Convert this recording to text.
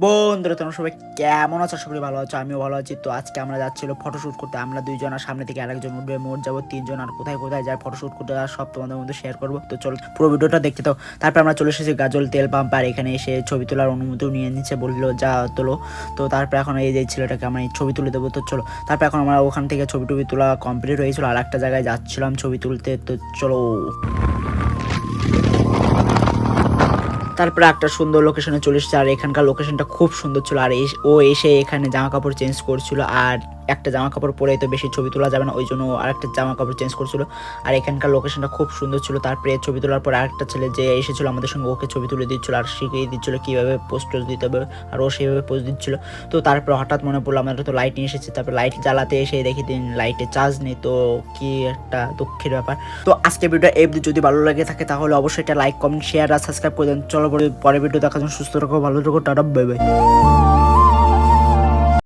বন্ধুরা তোমরা সবাই কেমন আছো? আশা করি ভালো আছো, আমিও ভালো আছি। তো আজকে আমরা যাচ্ছিল ফটোশুট করতে। আমরা দুইজন, আর সামনে থেকে আরেকজন উঠবে, মোট যাবো তিনজন। আর কোথায় কোথায় যায় ফটোশুট করতে আর সব তোমাদের মধ্যে শেয়ার করবো। তো চলো পুরো ভিডিওটা দেখতে দাও। তারপর আমরা চলে এসেছি গাজল তেল পাম্প, আর এখানে এসে ছবি তোলার অনুমতিও নিয়ে নিচ্ছে, বললো যা তোলো। তো তারপর এখন এই যে ছেলেটাকে আমরা ছবি তুলে দেবো। তো চলো, তারপর এখন আমরা ওখান থেকে ছবি টবি তোলা কমপ্লিট হয়েছিল, আর একটা জায়গায় যাচ্ছিলাম ছবি তুলতে। তো চলো, তারপরে একটা সুন্দর লোকেশনে চলে এসেছে, আর এখানকার লোকেশনটা খুব সুন্দর ছিল। আর ও এসে এখানে জামা কাপড় চেঞ্জ করছিল, আর একটা জামা কাপড় পরে তো বেশি ছবি তোলা যাবে না, ওই জন্য আরেকটা জামা কাপড় চেঞ্জ করছিল। আর এখানকার লোকেশনটা খুব সুন্দর ছিল। তারপরে ছবি তোলার পর আরেকটা ছেলে যে এসেছিল আমাদের সঙ্গে, ওকে ছবি তুলে দিচ্ছিল আর শিখিয়ে দিচ্ছিল কীভাবে পোস্ট দিতে হবে, আর ও সেইভাবে পোস্ট দিচ্ছিল। তো তারপরে হঠাৎ মনে পড়লো আমাদের তো লাইট নিয়ে এসেছে। তারপরে লাইট জ্বালাতে এসে দেখি দিন লাইটে চার্জ নেই, তো কি একটা দুঃখের ব্যাপার। তো আজকে ভিডিও যদি ভালো লাগে থাকে তাহলে অবশ্যই এটা লাইক, কমেন্ট, শেয়ার আর সাবস্ক্রাইব করে দেন। চলো পরে ভিডিও দেখার জন্য সুস্থ রাখো, ভালো থাকো, টাটা, বাই বাই।